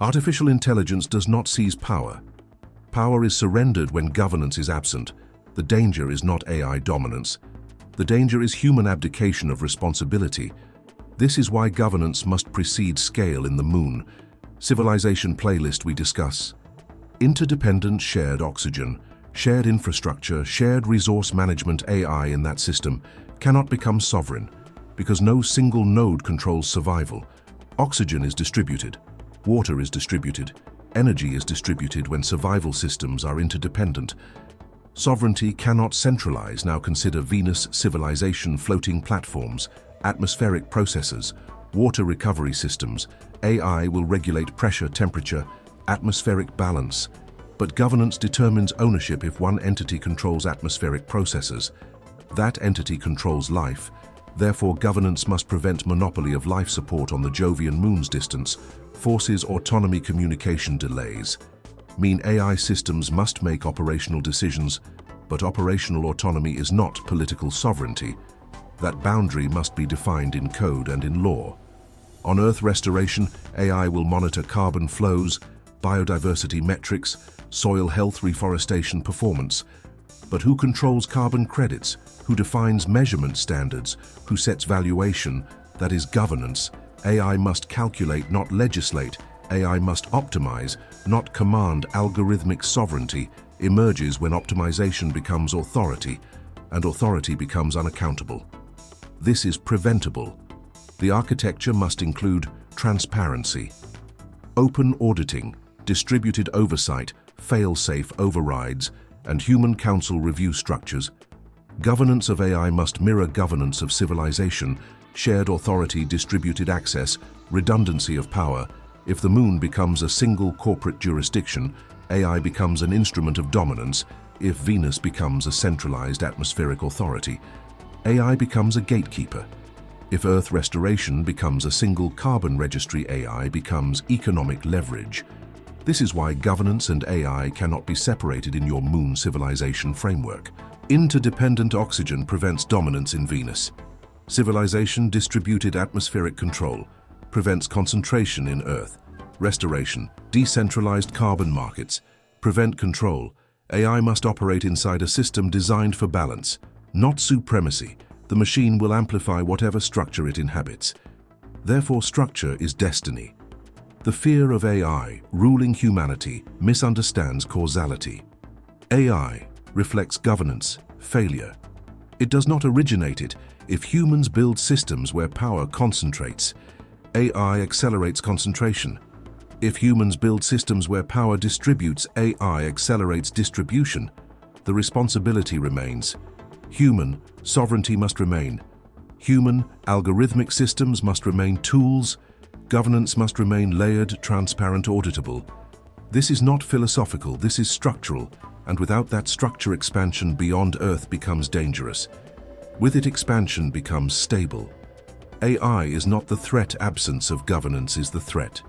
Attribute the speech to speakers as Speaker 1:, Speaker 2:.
Speaker 1: Artificial intelligence does not seize power. Power is surrendered when governance is absent. The danger is not AI dominance. The danger is human abdication of responsibility. This is why governance must precede scale in the Moon. Civilization playlist we discuss. Interdependent shared oxygen, shared infrastructure, shared resource management. AI in that system cannot become sovereign because no single node controls survival. Oxygen is distributed, water is distributed, energy is distributed when survival systems are interdependent. Sovereignty cannot centralize. Now consider Venus civilization floating platforms, atmospheric processors, water recovery systems. AI will regulate pressure, temperature, atmospheric balance. But governance determines ownership. If one entity controls atmospheric processes, that entity controls life. Therefore, governance must prevent monopoly of life support on the Jovian Moon's distance, forces autonomy. Communication delays mean AI systems must make operational decisions, but operational autonomy is not political sovereignty. That boundary must be defined in code and in law. On Earth restoration, AI will monitor carbon flows, biodiversity metrics, soil health, reforestation performance. But who controls carbon credits? Who defines measurement standards? Who sets valuation? That is governance. AI must calculate, not legislate. AI must optimize, not command. Algorithmic sovereignty emerges when optimization becomes authority, and authority becomes unaccountable. This is preventable. The architecture must include transparency, open auditing, distributed oversight, fail-safe overrides, and human council review structures. Governance of AI must mirror governance of civilization, shared authority, distributed access, redundancy of power. If the Moon becomes a single corporate jurisdiction, AI becomes an instrument of dominance. If Venus becomes a centralized atmospheric authority, AI becomes a gatekeeper. If Earth restoration becomes a single carbon registry, AI becomes economic leverage. This is why governance and AI cannot be separated in your Moon civilization framework. Interdependent oxygen prevents dominance in Venus. Civilization distributed atmospheric control prevents concentration in Earth. Restoration, decentralized carbon markets, prevent control. AI must operate inside a system designed for balance, not supremacy. The machine will amplify whatever structure it inhabits. Therefore, structure is destiny. The fear of AI ruling humanity misunderstands causality. AI reflects governance, failure. It does not originate it. If humans build systems where power concentrates, AI accelerates concentration. If humans build systems where power distributes, AI accelerates distribution. The responsibility remains. Human sovereignty must remain. Human algorithmic systems must remain tools. Governance must remain layered, transparent, auditable. This is not philosophical, this is structural, and without that structure, expansion beyond Earth becomes dangerous. With it, expansion becomes stable. AI is not the threat, absence of governance is the threat.